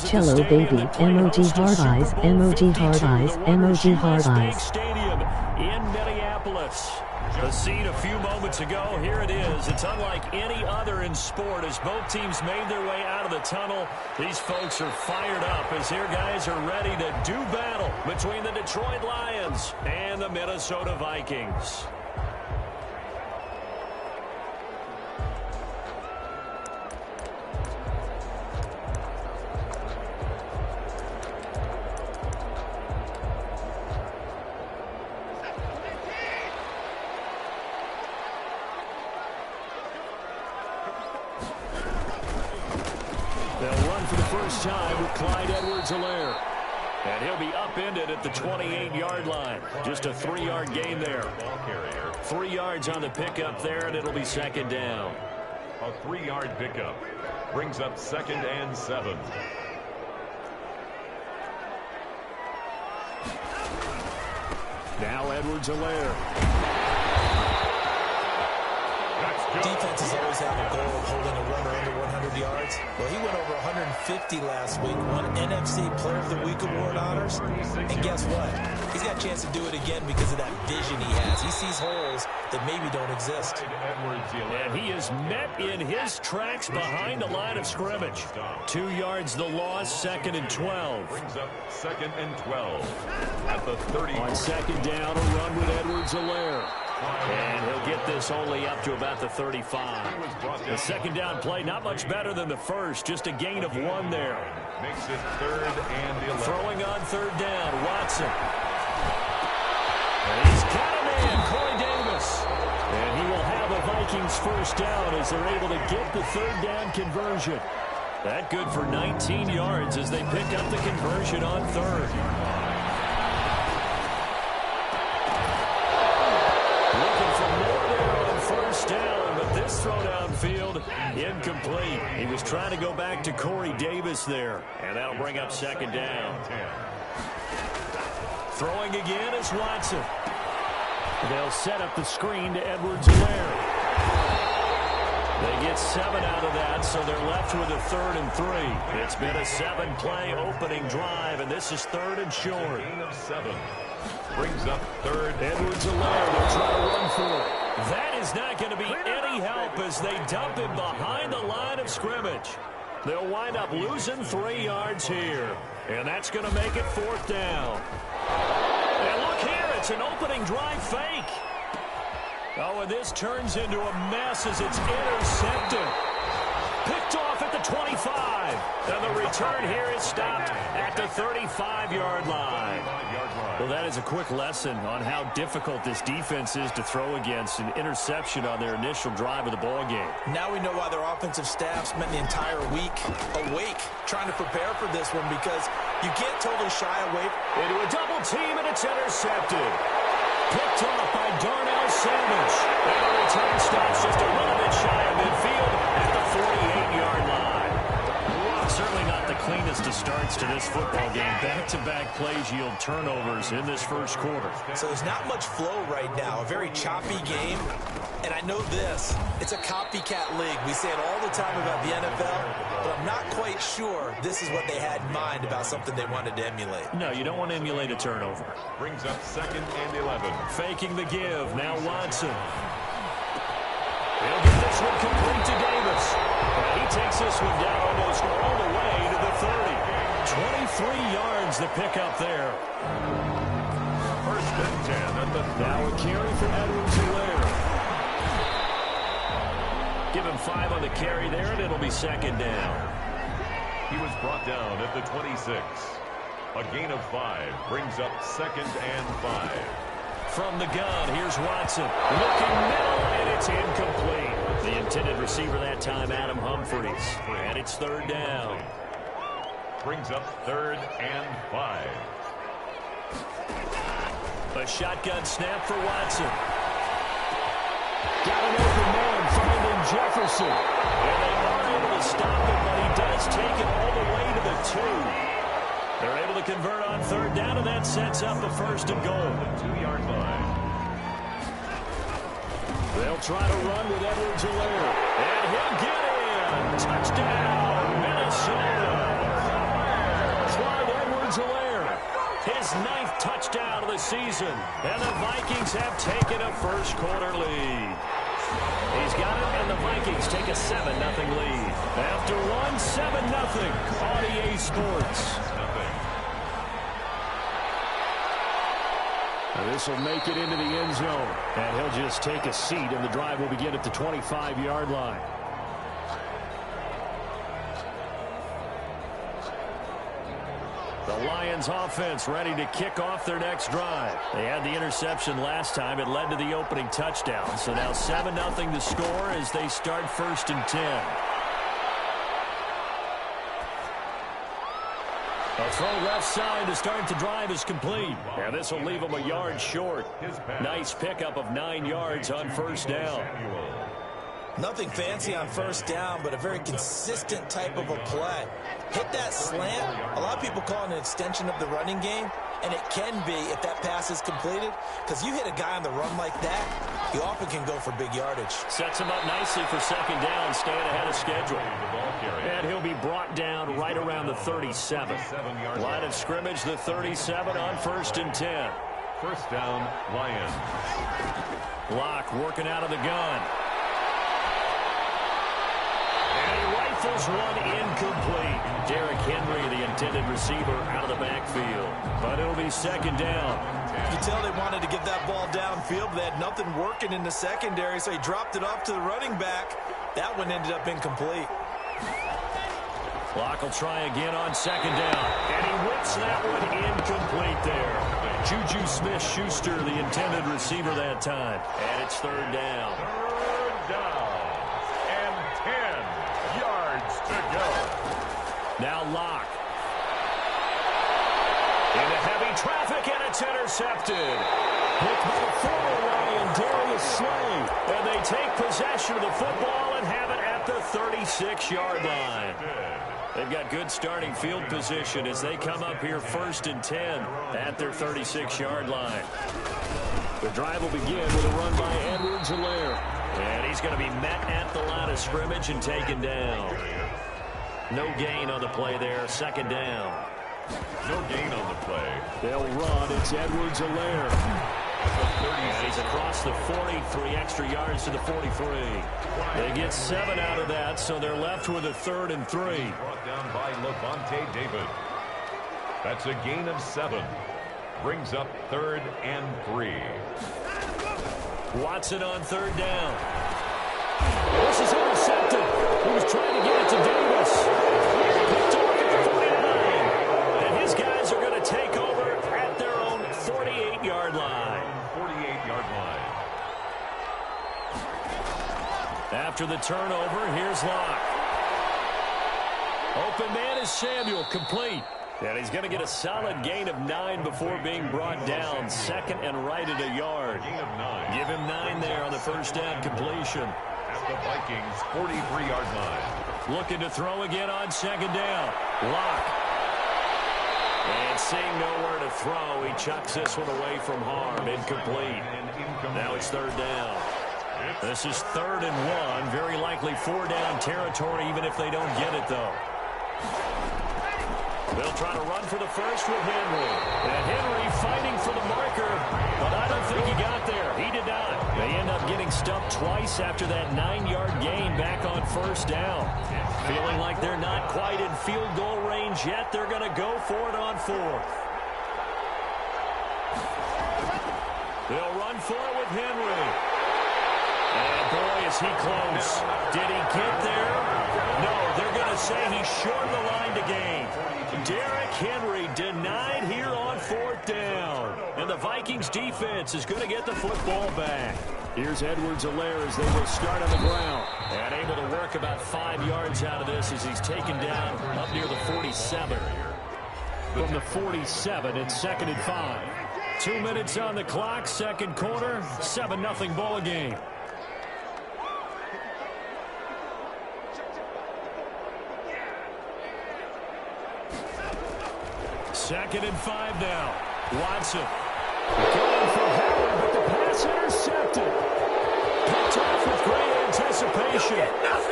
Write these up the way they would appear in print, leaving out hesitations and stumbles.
Cello baby, emoji hard eyes, emoji hard eyes, emoji hard eyes. Stadium in Minneapolis. The scene a few moments ago, here it is. It's unlike any other in sport as both teams made their way out of the tunnel. These folks are fired up as their guys are ready to do battle between the Detroit Lions and the Minnesota Vikings. Time with Clyde Edwards-Helaire. And he'll be upended at the 28-yard line. Just a 3-yard gain there. 3 yards on the pickup there, and it'll be second down. A 3-yard pickup brings up 2nd and 7. Now Edwards-Helaire. Defenses always have a goal of holding a runner under 100 yards. Well, he went over 150 last week, won NFC Player of the Week award honors. And guess what? He's got a chance to do it again because of that vision he has. He sees holes that maybe don't exist. And he is met in his tracks behind the line of scrimmage. 2 yards the loss, 2nd and 12. Brings up 2nd and 12 at the 30. On second down, a run with Edwards-Helaire. And he'll get this only up to about the 35. The second down play, not much better than the first, just a gain of 1 there. Makes it 3rd and 11. Throwing on 3rd down, Watson. And he's got a man, Corey Davis. And he will have a Vikings first down as they're able to get the 3rd down conversion. That good for 19 yards as they pick up the conversion on 3rd. Down, but this throw downfield incomplete. He was trying to go back to Corey Davis there, and that'll bring up 2nd down. Throwing again is Watson. They'll set up the screen to Edwards-Helaire. They get 7 out of that, so they're left with a 3rd and 3. It's been a 7-play opening drive, and this is 3rd and short. Gain of 7 brings up 3rd. Edwards-Helaire, they'll try to run for it. That is not going to be any help as they dump him behind the line of scrimmage. They'll wind up losing 3 yards here. And that's going to make it 4th down. And look here, it's an opening drive fake. Oh, and this turns into a mess as it's intercepted. Picked off at the 25. And the return here is stopped at the 35-yard line. Well, that is a quick lesson on how difficult this defense is to throw against. An interception on their initial drive of the ballgame. Now we know why their offensive staff spent the entire week awake trying to prepare for this one, because you can't totally shy away. Into a double team, and it's intercepted. Picked off by Darnell Savage. And the return stops just a little bit shy of midfield at the 48-yard line. Certainly not the cleanest of starts to this football game. Back-to-back plays yield turnovers in this first quarter. So there's not much flow right now. A very choppy game. And I know this. It's a copycat league. We say it all the time about the NFL, but I'm not quite sure this is what they had in mind about something they wanted to emulate. No, you don't want to emulate a turnover. Brings up 2nd and 11. Faking the give. Now Watson. He'll get this one complete to Davis. And he takes this one down almost all the way to the 30. 23 yards the pickup there. 1st and 10 at the 30. Now a carry for Edwards-Helaire. Give him 5 on the carry there, and it'll be 2nd down. He was brought down at the 26. A gain of 5 brings up 2nd and 5. From the gun, here's Watson. Looking middle, and it's incomplete. The intended receiver that time, Adam Humphries. And it's 3rd down. Brings up 3rd and 5. A shotgun snap for Watson. Got an open man, finding Jefferson. And they aren't able to stop him, but he does take it all the way to the 2. They're able to convert on 3rd down, and that sets up a 1st and goal. The 2-yard line. They'll try to run with Edwards-Helaire. And he'll get in. Touchdown, Minnesota. touchdown of the season. And the Vikings have taken a first-quarter lead. He's got it, and the Vikings take a 7-0 lead. After one, 7-0 on EA Sports. This will make it into the end zone, and he'll just take a seat, and the drive will begin at the 25-yard line. The Lions offense ready to kick off their next drive. They had the interception last time. It led to the opening touchdown. So now 7-0 the score as they start 1st and 10. A throw left side to start the drive is complete. And this will leave them a yard short. Nice pickup of 9 yards on 1st down. Nothing fancy on 1st down, but a very consistent type of a play. Hit that slant. A lot of people call it an extension of the running game, and it can be if that pass is completed, because you hit a guy on the run like that, he often can go for big yardage. Sets him up nicely for 2nd down, staying ahead of schedule. And he'll be brought down right around the 37. Line of scrimmage, the 37 on 1st and 10. 1st down, Lions. Locke working out of the gun. And he rifles one incomplete. Derrick Henry, the intended receiver, out of the backfield. But it'll be 2nd down. You tell they wanted to get that ball downfield, but they had nothing working in the secondary, so he dropped it off to the running back. That one ended up incomplete. Locke will try again on 2nd down. And he whips that one incomplete there. Juju Smith-Schuster, the intended receiver that time. And it's 3rd down. 3rd down. And 10 yards to go. Now Locke. Into heavy traffic, and it's intercepted. Picked by the former Lion, Darius Slay. And they take possession of the football and have it at the 36-yard line. They've got good starting field position as they come up here 1st and 10 at their 36-yard line. The drive will begin with a run by Edwards-Helaire. And he's going to be met at the line of scrimmage and taken down. No gain on the play there, 2nd down. No gain on the play. They'll run. It's Edwards-Helaire. And he's across the 40, 3 extra yards to the 43. They get 7 out of that, so they're left with a 3rd and 3. Brought down by Levante David. That's a gain of 7. Brings up 3rd and 3. Watson on 3rd down. This is intercepted. He was trying to get it to Davis. Picked off at the 49. And his guys are going to take over at their own 48-yard line. 48-yard line. After the turnover, here's Locke. Open man is Samuel, complete. And he's going to get a solid gain of 9 before being brought down. 2nd and right at a yard. Gain of 9. Give him 9 there on the 1st down completion. At the Vikings' 43-yard line. Looking to throw again on 2nd down. Locke. And seeing nowhere to throw, he chucks this one away from harm. Incomplete. Now it's 3rd down. This is 3rd and 1. Very likely 4-down territory, even if they don't get it, though. They'll try to run for the first with Henry. And Henry fighting for the marker, but I don't think he got there. He did not. They end up getting stumped twice after that 9-yard gain back on 1st down. Feeling like they're not quite in field goal range yet. They're going to go for it on 4th. They'll run for it with Henry. And boy, is he close. Did he get there? No, they're going to say he's short of the line to gain. Derrick Henry denied here on 4th down. And the Vikings defense is going to get the football back. Here's Edwards-Helaire as they will start on the ground. And able to work about 5 yards out of this as he's taken down up near the 47. From the 47, it's 2nd and 5. 2 minutes on the clock, 2nd quarter, 7-0 ball game. Second and 5 now. Watson going for Howard, but the pass intercepted. Picked off with great anticipation. And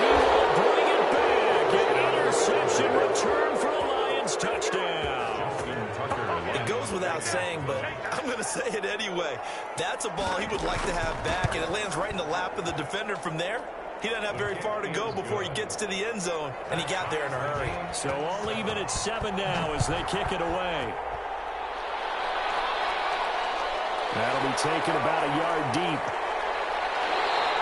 he will bring it back. An interception return for a Lions touchdown. It goes saying, but I'm going to say it anyway. That's a ball he would like to have back, and it lands right in the lap of the defender from there. He doesn't have very far to go before he gets to the end zone, and he got there in a hurry. So all even at 7 now as they kick it away. That'll be taken about a yard deep.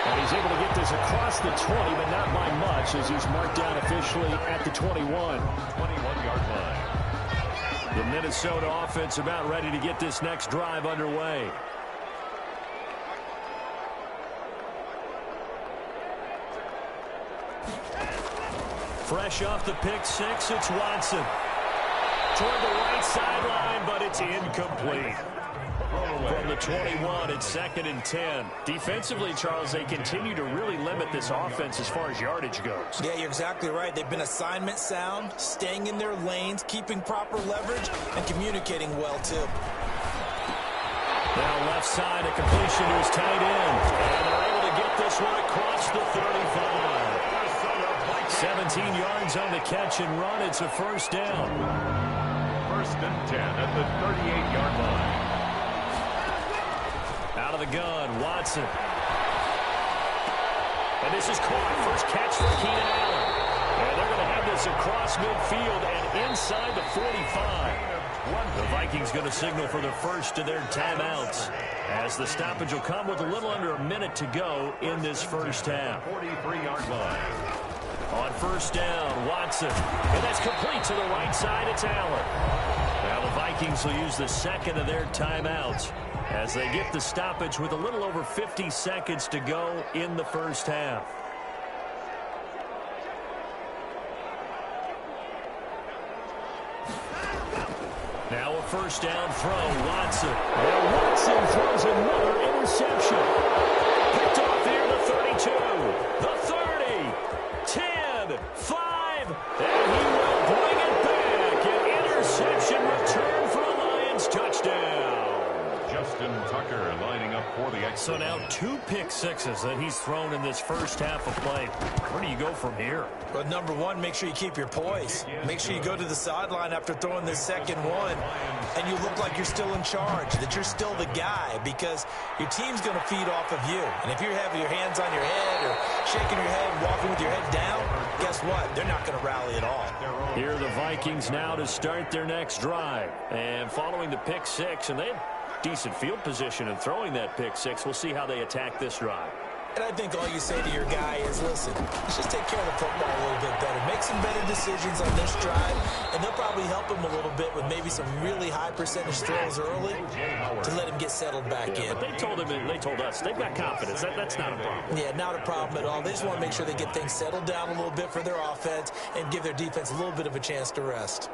And he's able to get this across the 20, but not by much as he's marked down officially at the 21. 21-yard line. The Minnesota offense about ready to get this next drive underway. Fresh off the pick six, it's Watson. Toward the right sideline, but it's incomplete. From the 21, it's 2nd and 10. Defensively, Charles, they continue to really limit this offense as far as yardage goes. Yeah, you're exactly right. They've been assignment sound, staying in their lanes, keeping proper leverage, and communicating well, too. Now left side, a completion to his tight end. And they're able to get this one across the 35. 17 yards on the catch and run. It's a first down. 1st and 10 at the 38-yard line. Out of the gun, Watson. And this is caught. First catch for Keenan Allen. And they're going to have this across midfield and inside the 45. The Vikings going to signal for the first of their timeouts, as the stoppage will come with a little under a minute to go in this first half. 43-yard line. On first down, Watson. And that's complete to the right side. It's Allen. Now the Vikings will use the second of their timeouts as they get the stoppage with a little over 50 seconds to go in the first half. Now a first down throw, Watson. And Watson throws another interception. Picked off here, the 32, the 30, 10, 5, and he will bring it back. An interception return for a Lions touchdown. Justin Tucker lining up for the extra. So now 2 pick sixes that he's thrown in this first half of play. Where do you go from here? Well, number one, make sure you keep your poise. Make sure you go to the sideline after throwing this second one, and you look like you're still in charge, that you're still the guy, because your team's going to feed off of you. And if you're having your hands on your head or shaking your head and walking with your head down, guess what? They're not going to rally at all. Here are the Vikings now to start their next drive. And following the pick six, and they have decent field position in throwing that pick six. We'll see how they attack this drive. And I think all you say to your guy is, listen, let's just take care of the football a little bit better. Make some better decisions on this drive, and they'll probably help him a little bit with maybe some really high percentage throws early to let him get settled back in. But they told him, and they told us, they've got confidence. That's not a problem. Yeah, not a problem at all. They just want to make sure they get things settled down a little bit for their offense and give their defense a little bit of a chance to rest.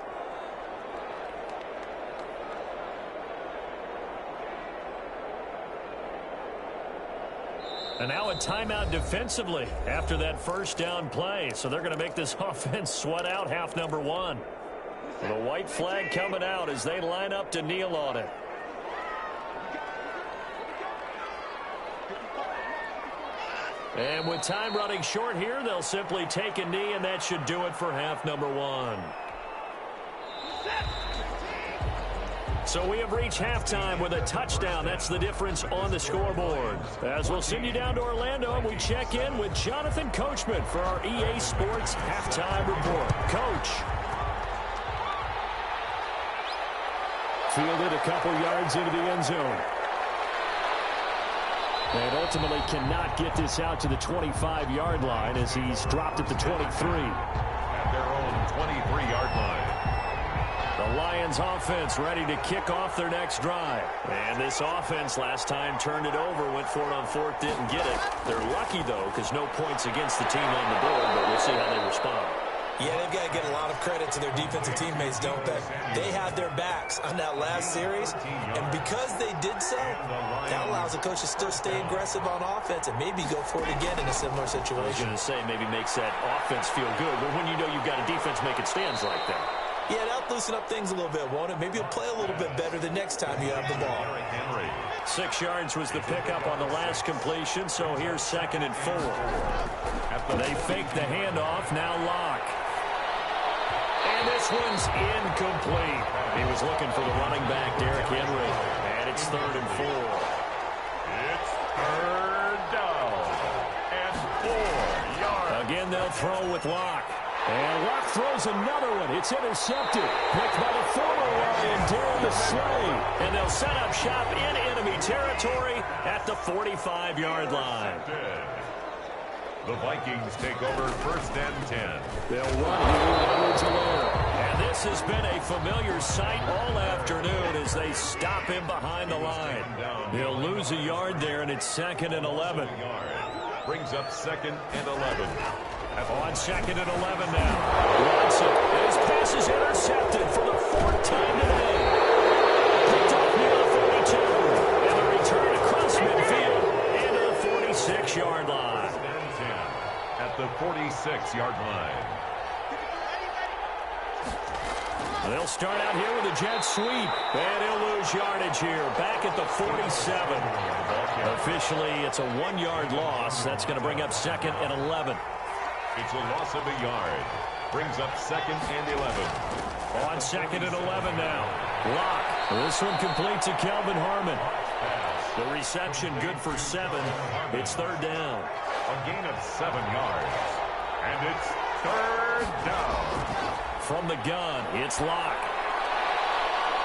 And now a timeout defensively after that first down play. So they're going to make this offense sweat out half number one. The white flag coming out as they line up to kneel on it. And with time running short here, they'll simply take a knee, and that should do it for half number one. So we have reached halftime with a touchdown. That's the difference on the scoreboard. As we'll send you down to Orlando, and we check in with Jonathan Coachman for our EA Sports Halftime Report. Coach. Fielded a couple yards into the end zone. And ultimately cannot get this out to the 25-yard line as he's dropped at the 23. At their own 23-yard line. The Lions offense ready to kick off their next drive. And this offense last time turned it over, went for it on fourth, didn't get it. They're lucky, though, because no points against the team on the board, but we'll see how they respond. Yeah, they've got to get a lot of credit to their defensive teammates, don't they? They had their backs on that last series, and because they did so, that allows the coach to still stay aggressive on offense and maybe go for it again in a similar situation. I was going to say maybe makes that offense feel good, but when you know you've got a defense making stands like that. Yeah, that'll loosen up things a little bit, won't it? Maybe you'll play a little bit better the next time you have the ball. 6 yards was the pickup on the last completion, so here's 2nd and 4. They fake the handoff, now Locke. And And this one's incomplete. He was looking for the running back, Derrick Henry. And it's 3rd and 4. It's 3rd down and 4 yards. Again, they'll throw with Locke. And Locke throws another one. It's intercepted. Picked by the former Lion, Darius Slay. And they'll set up shop in enemy territory at the 45-yard line. The Vikings take over 1st and 10. They'll run here. And this has been a familiar sight all afternoon as they stop him behind the line. They'll lose a yard there, and it's 2nd and 11. Brings up 2nd and 11. On 2nd and 11 now. Watson, and his pass is intercepted for the 4th time today. Picked up near the 42. And the return across midfield into the 46-yard line. At the 46-yard line. They'll start out here with a jet sweep. And he'll lose yardage here. Back at the 47. Officially, it's a 1-yard loss. That's going to bring up 2nd and 11. It's a loss of a yard. Brings up 2nd and 11. On 2nd and 11 now. Locke. This one complete to Kelvin Harmon. The reception good for 7. It's 3rd down. A gain of 7 yards. And it's 3rd down. From the gun, it's Locke.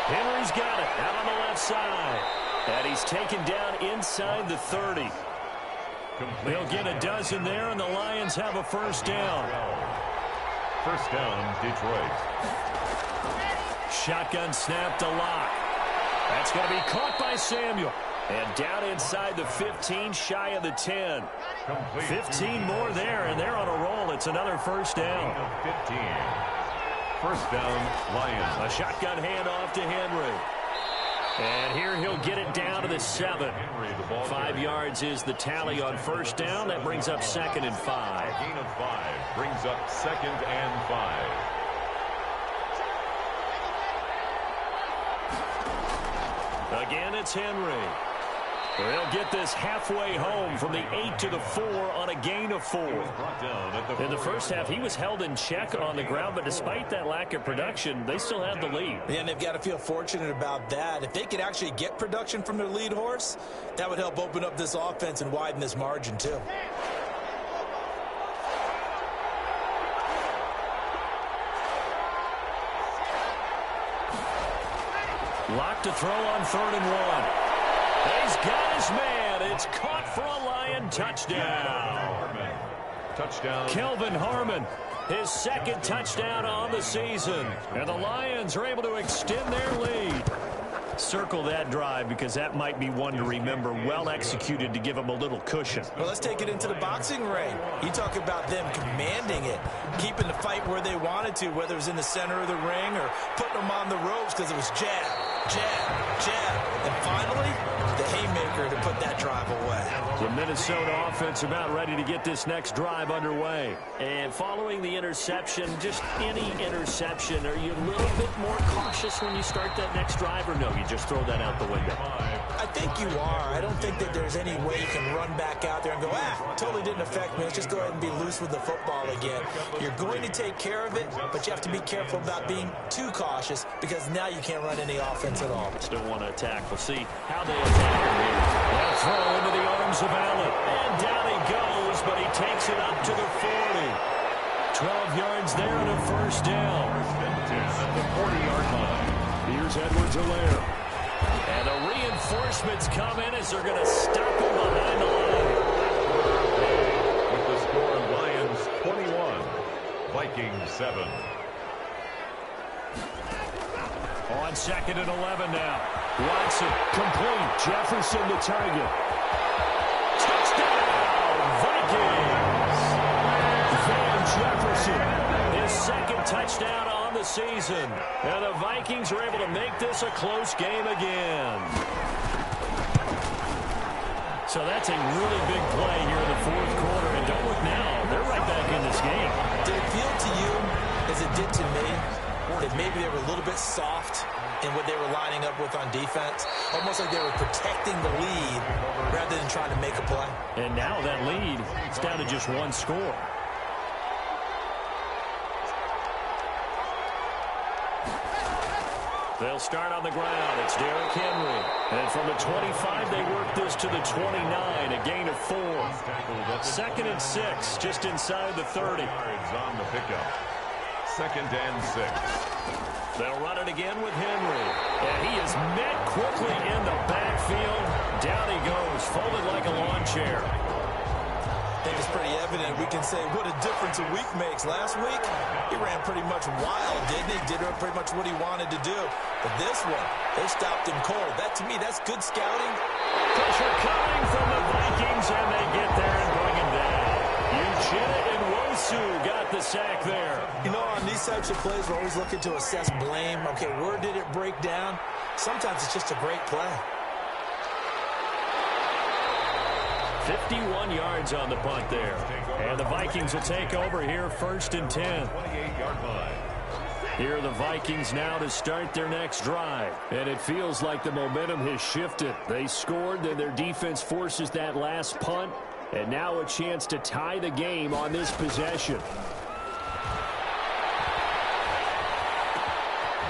Henry's got it out on the left side. And he's taken down inside the 30. They'll get a dozen there, and the Lions have a 1st down. 1st down, Detroit. Shotgun snap to Locke. That's going to be caught by Samuel. And down inside the 15, shy of the 10. 15 more there, and they're on a roll. It's another 1st down. 15. 1st down, Lions. A shotgun handoff to Henry. And here he'll get it down to the 7. 5 yards is the tally on 1st down. That brings up 2nd and 5. A gain of 5 brings up 2nd and 5. Again, it's Henry. They'll get this halfway home from the 8 to the 4 on a gain of 4. In the first half, he was held in check on the ground, but despite that lack of production, they still had the lead. Yeah, and they've got to feel fortunate about that. If they could actually get production from their lead horse, that would help open up this offense and widen this margin, too. Locked to throw on 3rd and 1. He's got his man. It's caught for a Lion touchdown. Touchdown. Kelvin Harmon, his 2nd touchdown on the season. And the Lions are able to extend their lead. Circle that drive because that might be one to remember. Well executed to give them a little cushion. Well, let's take it into the boxing ring. You talk about them commanding it, keeping the fight where they wanted to, whether it was in the center of the ring or putting them on the ropes because it was jab, jab, jab. And finally, the haymaker to put that drive away. The Minnesota offense about ready to get this next drive underway. And following the interception, just any interception, are you a little bit more cautious when you start that next drive, or no, you just throw that out the window? I think you are. I don't think that there's any way you can run back out there and go, totally didn't affect me. Let's just go ahead and be loose with the football again. You're going to take care of it, but you have to be careful about being too cautious because now you can't run any offense at all. Still want to attack. We'll see how they attack here. They'll throw into the arms of Allen. And down he goes, but he takes it up to the 40. 12 yards there and a 1st down. At the 40-yard line. Here's Edwards-Helaire. And the reinforcements come in as they're going to stop him behind the line. With the score, Lions 21, Vikings 7. On 2nd and 11 now. Watson, complete. Jefferson the target. Touchdown, Vikings! Van Jefferson, his 2nd touchdown on the season. And the Vikings are able to make this a close game again. So that's a really big play here in the 4th quarter. And don't look now, they're right back in this game. Did it feel to you, as it did to me, that maybe they were a little bit soft in what they were lining up with on defense? Almost like they were protecting the lead rather than trying to make a play. And now that lead is down to just 1 score. They'll start on the ground. It's Derrick Henry. And from the 25, they work this to the 29, a gain of 4. 2nd and 6, just inside the 30. Yards on the pickup. 2nd and 6. They'll run it again with Henry. And he is met quickly in the backfield. Down he goes, folded like a lawn chair. I think it's pretty evident. We can say what a difference a week makes. Last week, he ran pretty much wild, didn't he? Did pretty much what he wanted to do. But this one, they stopped him cold. That, to me, that's good scouting. Pressure coming from the Vikings, and they get there and bring him down. Uchenna and Wosu got the sack there. You know, on these types of plays, we're always looking to assess blame. Okay, where did it break down? Sometimes it's just a great play. 51 yards on the punt there. And the Vikings will take over here 1st and 10. 28-yard line. Here are the Vikings now to start their next drive. And it feels like the momentum has shifted. They scored, then their defense forces that last punt. And now a chance to tie the game on this possession.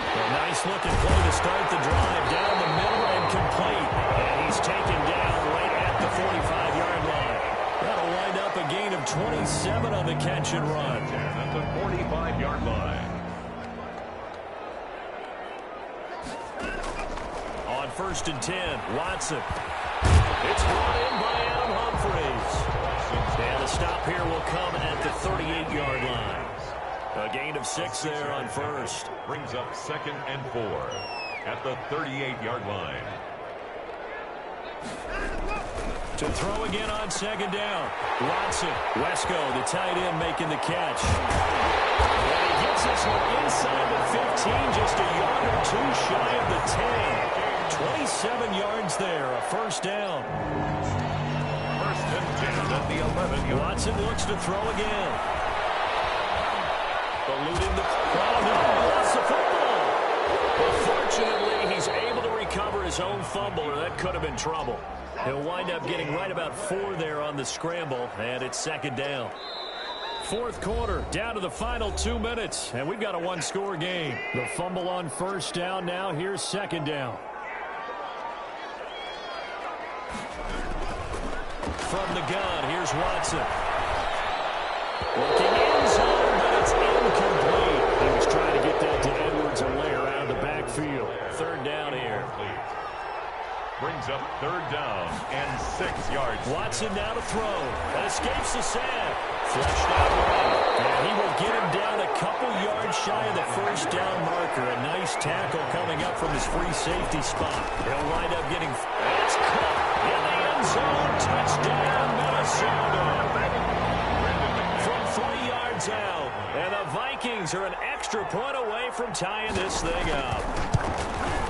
A nice looking play to start the drive. Down the middle and complete. And he's taken down right at the 45-yard line. That'll wind up a gain of 27 on the catch and run. At the 45-yard line. On 1st and 10, Watson. It's brought in by Adam Humphries. And the stop here will come at the 38-yard line. A gain of 6 there on 1st. Brings up 2nd and 4 at the 38-yard line. To throw again on 2nd down. Watson. Wesco, the tight end, making the catch. And he gets this one inside the 15, just a yard or 2 shy of the 10. 27 yards there, a 1st down. 1st and 10 at the 11-yard. Watson looks to throw again. Eluding the... Oh, no, lost the football. But fortunately, he's able to recover his own fumble, or that could have been trouble. He'll wind up getting right about 4 there on the scramble, and it's 2nd down. 4th quarter, down to the final 2 minutes, and we've got a 1-score game. The fumble on 1st down now. Here's 2nd down. From the gun, here's Watson. Looking in zone, but it's incomplete. He was trying to get that to Edwards-Helaire out of the backfield. 3rd down here. Brings up 3rd down and 6 yards. Watson now to throw. And escapes the sack. Flushed out right. And he will get him down a couple yards shy of the 1st down marker. A nice tackle coming up from his free safety spot. He'll wind up getting... It's caught in the end zone. Touchdown, Minnesota. From 3 yards out. And the Vikings are an extra point away from tying this thing up.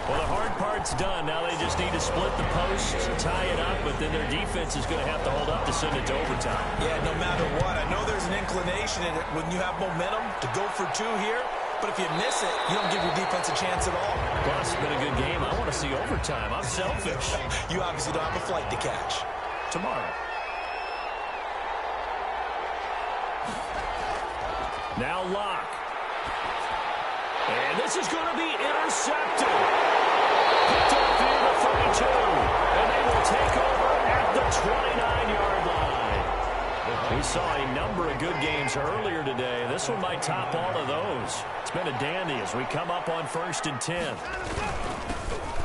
Well, the hard part's done. Now they just need to split the posts, tie it up, but then their defense is going to have to hold up to send it to overtime. Yeah, no matter what. I know there's an inclination in it when you have momentum to go for 2 here, but if you miss it, you don't give your defense a chance at all. Plus, it's been a good game. I want to see overtime. I'm selfish. You obviously don't have a flight to catch. Tomorrow. Now Locke. And this is going to be intercepted. Picked up near the 32. And they will take over at the 29-yard line. We saw a number of good games earlier today. This one might top all of those. It's been a dandy as we come up on 1st and 10.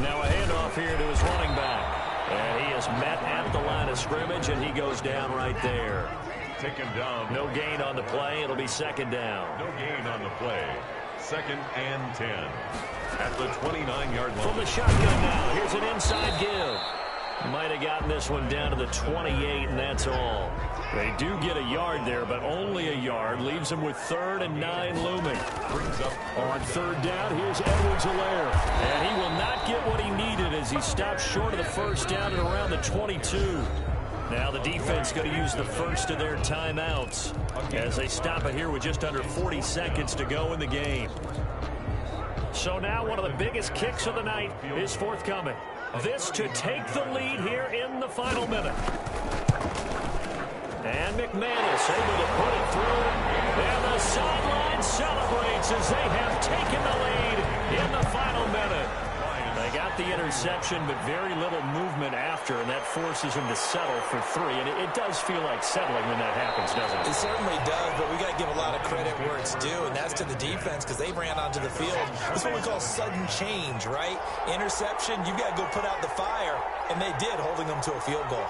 Now a handoff here to his running back. And he is met at the line of scrimmage, and he goes down right there. Taken down. No gain on the play. It'll be 2nd down. No gain on the play. 2nd and 10 at the 29-yard line. From the shotgun now. Here's an inside give. Might have gotten this one down to the 28, and that's all. They do get a yard there, but only a yard. Leaves them with 3rd and 9 looming. Brings up on 3rd down. Here's Edwards-Helaire. And he will not get what he needed as he stops short of the 1st down at around the 22. Now the defense going to use the first of their timeouts as they stop it here with just under 40 seconds to go in the game. So now one of the biggest kicks of the night is forthcoming. This to take the lead here in the final minute. And McManus able to put it through. And the sideline celebrates as they have taken the lead in the final minute. the interception, but very little movement after, and that forces him to settle for 3. And it does feel like settling when that happens, doesn't it? It certainly does, but we got to give a lot of credit where it's due, and that's to the defense because they ran onto the field. It's what we call sudden change, right? Interception, you got to go put out the fire, and they did, holding them to a field goal.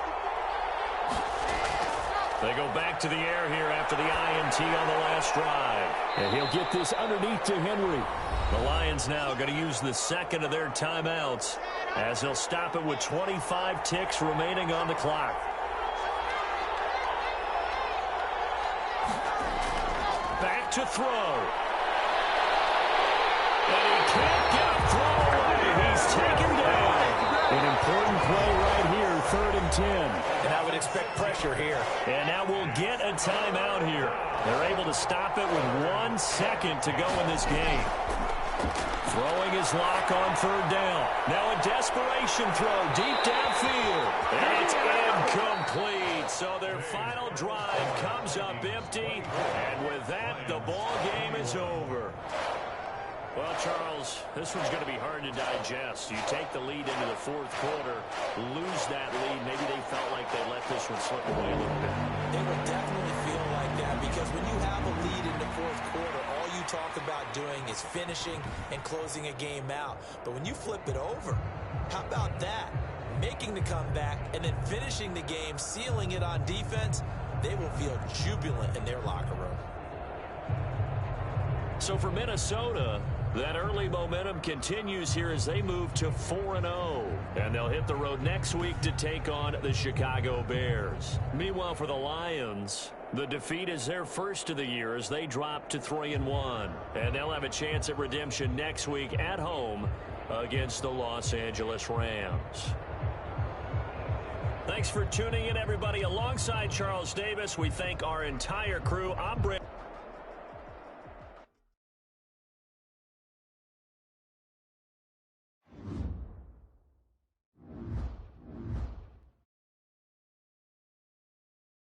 They go back to the air here after the INT on the last drive. And he'll get this underneath to Henry. The Lions now going to use the second of their timeouts as they'll stop it with 25 ticks remaining on the clock. Back to throw. And he can't get a throw away. He's taken down. An important play right here, 3rd and 10. And I would expect pressure here. And now we'll get a timeout here. They're able to stop it with 1 second to go in this game. Throwing his lock on 3rd down. Now a desperation throw deep downfield. And it's incomplete. So their final drive comes up empty. And with that, the ball game is over. Well, Charles, this one's going to be hard to digest. You take the lead into the 4th quarter, lose that lead. Maybe they felt like they let this one slip away a little bit. It would definitely feel like that because when you have a lead in the 4th quarter, all you talk about doing is finishing and closing a game out. But when you flip it over, how about that? Making the comeback and then finishing the game, sealing it on defense, they will feel jubilant in their locker room. So for Minnesota, that early momentum continues here as they move to 4-0. And they'll hit the road next week to take on the Chicago Bears. Meanwhile, for the Lions, the defeat is their first of the year as they drop to 3-1. And they'll have a chance at redemption next week at home against the Los Angeles Rams. Thanks for tuning in, everybody. Alongside Charles Davis, we thank our entire crew. I'm Brent.